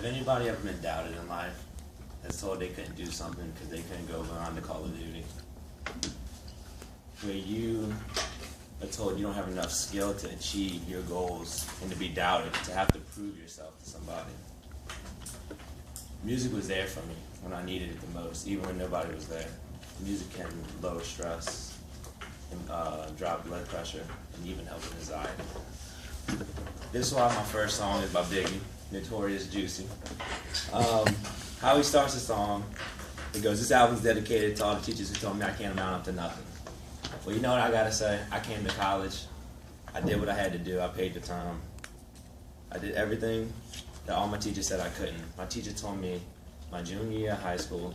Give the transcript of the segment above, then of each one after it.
Have anybody ever been doubted in life? That's told they couldn't do something because they couldn't go beyond the Call of Duty? Where you are told you don't have enough skill to achieve your goals and to be doubted, to have to prove yourself to somebody. Music was there for me when I needed it the most, even when nobody was there. Music can lower stress, and drop blood pressure, and even help with anxiety. This is why my first song is by Biggie, Notorious Juicy. How he starts the song, he goes, "This album's dedicated to all the teachers who told me I can't amount up to nothing." Well, you know what I gotta say? I came to college. I did what I had to do. I paid the time. I did everything that all my teachers said I couldn't. My teacher told me my junior year of high school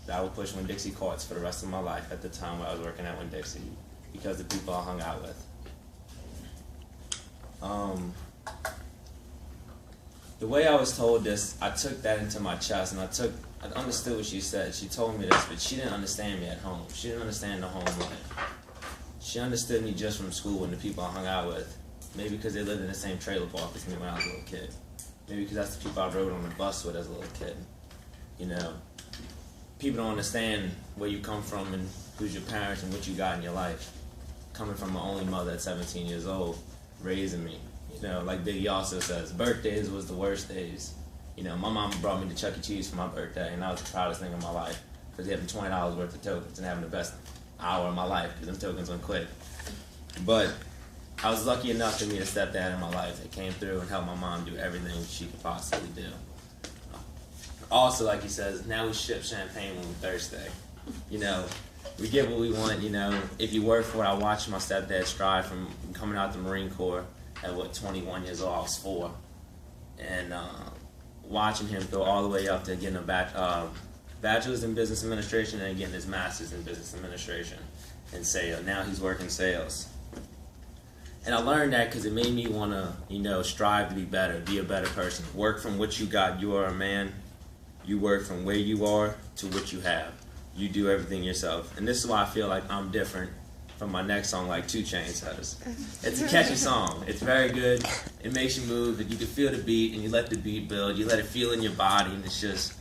that I would push Winn-Dixie courts for the rest of my life at the time when I was working at Winn-Dixie because of the people I hung out with. The way I was told this, I took that into my chest, and I understood what she said. She told me this, but she didn't understand me at home. She didn't understand the home life. She understood me just from school and the people I hung out with. Maybe because they lived in the same trailer park as me when I was a little kid. Maybe because that's the people I rode on the bus with as a little kid. You know, people don't understand where you come from and who's your parents and what you got in your life. Coming from my only mother at 17 years old, raising me. You know, like Biggie also says, birthdays was the worst days. You know, my mom brought me to Chuck E. Cheese for my birthday, and that was the proudest thing of my life. Because having $20 worth of tokens and having the best hour of my life, because them tokens went quick. But I was lucky enough to meet a stepdad in my life that came through and helped my mom do everything she could possibly do. Also, like he says, now we ship champagne when we're thirsty. You know, we get what we want, you know. If you work for it, I watched my stepdad strive from coming out the Marine Corps at, 21 years old, I was 4. And watching him go all the way up to getting a bachelor's in business administration and getting his master's in business administration in sales. Now he's working sales. And I learned that because it made me want to, you know, strive to be better, be a better person. Work from what you got. You are a man. You work from where you are to what you have. You do everything yourself. And this is why I feel like I'm different from my next song, like 2 Chainz does. It's a catchy song. It's very good. It makes you move. You can feel the beat, and you let the beat build. You let it feel in your body, and it's just,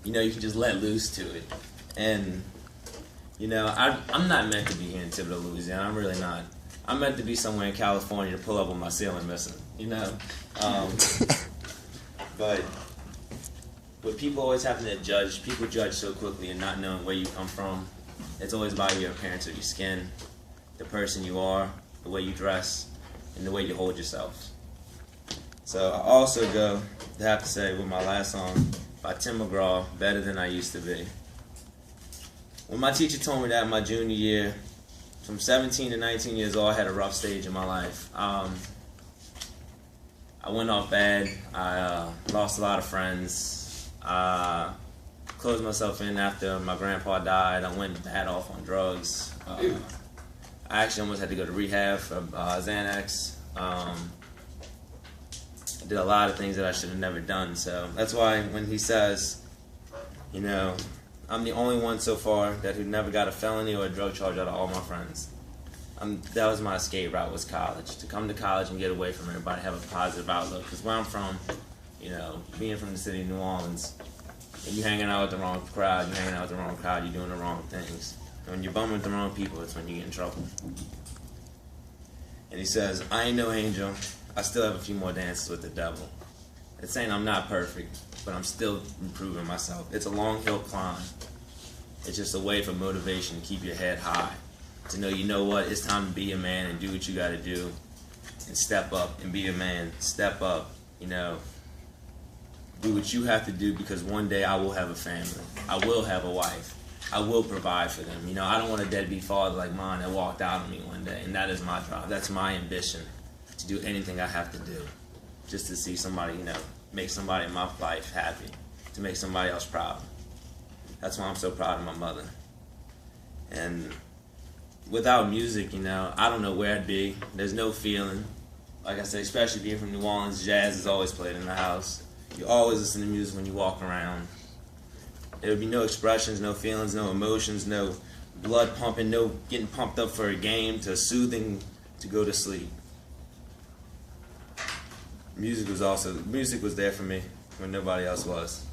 you know, you can just let loose to it. And, you know, I'm not meant to be here in Thibodaux, Louisiana. I'm really not. I'm meant to be somewhere in California to pull up with my ceiling missing, you know? But what people always having to judge, people judge so quickly and not knowing where you come from. It's always about your appearance of your skin, the person you are, the way you dress, and the way you hold yourself. So I also go to have to say with my last song by Tim McGraw, Better Than I Used to Be. When my teacher told me that in my junior year, from 17 to 19 years old, I had a rough stage in my life. I went off bad. I lost a lot of friends. I closed myself in after my grandpa died. I went bad off on drugs. I actually almost had to go to rehab for Xanax. I did a lot of things that I should have never done. So that's why when he says, you know, I'm the only one so far who never got a felony or a drug charge out of all my friends. That was my escape route, was college. To come to college and get away from everybody, have a positive outlook. Because where I'm from, you know, being from the city of New Orleans, and you hanging out with the wrong crowd, you're doing the wrong things. And when you're bumming with the wrong people, it's when you get in trouble. And he says, I ain't no angel. I still have a few more dances with the devil. It's saying I'm not perfect, but I'm still improving myself. It's a long hill climb. It's just a way for motivation to keep your head high. To know, you know what, it's time to be a man and do what you got to do. And step up and be a man. Step up, you know. Do what you have to do, because one day I will have a family. I will have a wife. I will provide for them. You know, I don't want a deadbeat father like mine that walked out on me one day. And that is my drive. That's my ambition, to do anything I have to do just to see somebody, you know, make somebody in my life happy, to make somebody else proud. That's why I'm so proud of my mother. And without music, you know, I don't know where I'd be. There's no feeling. Like I said, especially being from New Orleans, jazz is always played in the house. You always listen to music when you walk around. There would be no expressions, no feelings, no emotions, no blood pumping, no getting pumped up for a game, to soothing to go to sleep. Music was there for me. when nobody else was.